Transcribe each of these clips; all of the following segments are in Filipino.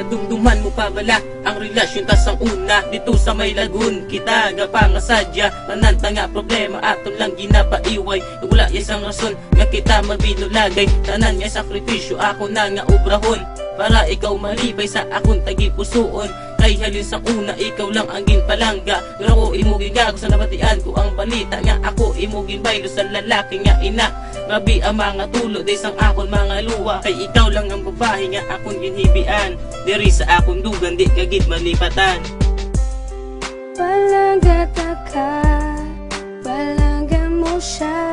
Nadumduman mo pa bala ang relasyon tas ang una dito sa may lagun kita gapangasadya tananta nga problema aton lang ginapaiway wala isang rason nga kita magbinulagay tanan nga sakripisyo ako na nga obrahon para ikaw malibay sa akong tagipusoon kay halin sa una ikaw lang ang ginpalangga pero ako imugin gago sa nabatian ko ang balita nga ako imugin baylo sa lalaki nga ina grabe ang mga tulo day sang akon mga luwa kay ikaw lang ang babae nga akong ginhibian diri sa akong dugan di kagid malipatan palangga ka palangga mo siya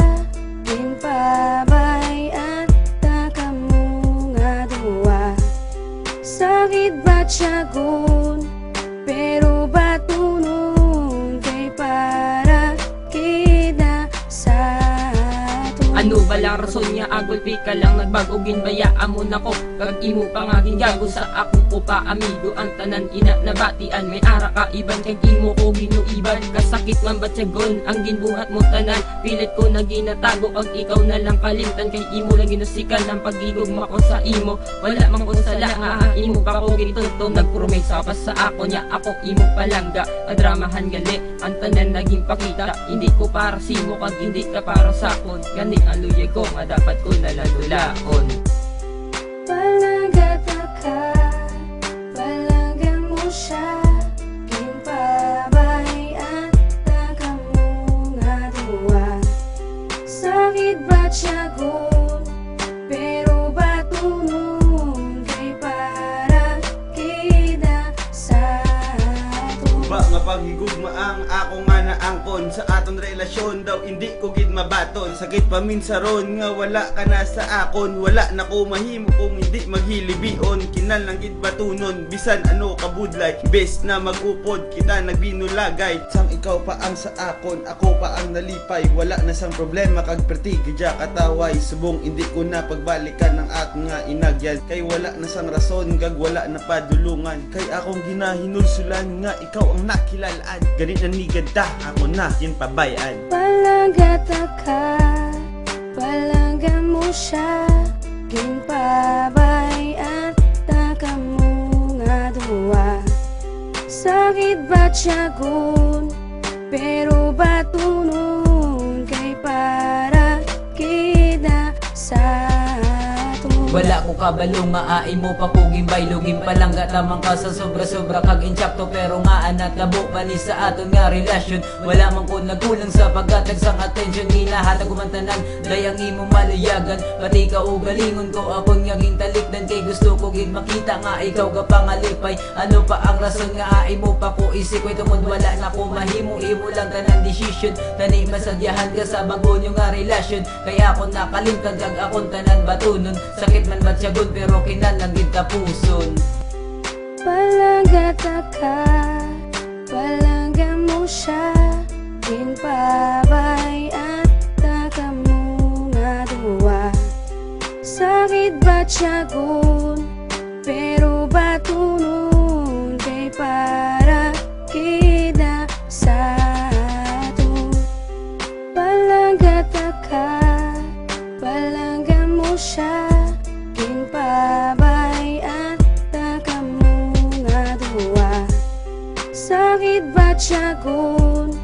ginpabay at takamu nga duwa sakit ba tiyagon pero batunong kay para kita sa ano balang rason niya agulpi ka lang nagbagogin bayaan mo na ko kag imo pa nga gingago sa akong upa amigo ang tanan ina nabatian may ara ka iban kag imo ko ginuiban kasakit man batyagon ang ginbuhat mo tanan pilit ko na ginatago ang ikaw na lang kalimtan kay imo lang ginusikan ang pagigugma ko sa imo wala mang unsala nga imo pa ko gituntong nagpromesa pa sa ako nya ako imo palangga adramahan gali ang tanan naging pakita hindi ko para simo kag hindi ka para sakon gani aluye ko nga dapat ko nalalulaon palangga ka palangga mo siya ginpabay at takamu nga duwa sakit ba tiyagon pero batunong kay para kita sa ba nga paghigugma ang ako nga naangkon sa aton relasyon daw hindi ko gid mabaton sakit pa minsan ron nga wala ka na sa akon wala na ko mahimo kung hindi maghilibion kinal lang gid batunon bisan ano kabudlay bes na magupod kita nagbinulagay sang ikaw pa ang sa akon ako pa ang nalipay wala na sang problema kag perti gidya kataway subong hindi ko na pagbalikan ng aton nga inagyan kay wala na sang rason kag wala na padulungan kay akong ginahinulsulan nga ikaw ang nakilalaan ganit na ni ganda ako na ginpabayan palangga ka palangga mo siya ginpabay at takamu nga duwa sakit ba tiyagon pero batunong kay para kita sa wala ko kabalo nga ai mo pa kuging baylugin palangga tamang ka sa sobra-sobra kag inchapto pero nga anak labo bali sa aton nga relasyon wala man ko nagkulang sa paggatag sang atensyon ginahatag kumantanan dayang imo malayagan pati ka ugalingon ko akon nga gintalikdan kay gusto ko gid makita nga ikaw ka pangalipay ano pa ang rason nga ai mo pa ko isikoy tungod wala na ko mahimo imo lang tanang desisyon tani masadyahan ka sa bago nyo nga relasyon kaya ako nakalimtan kag akon tanan batunon sakit man batyagon pero kinalang gid tapuson palangga ka palangga mo siya ginpabay at takamu nga duwa sakit ba tiyagon pero batunong kay para kita sa palangga ka palangga mo siya ginpabay at takamu nga duwa sakit ba tiyagon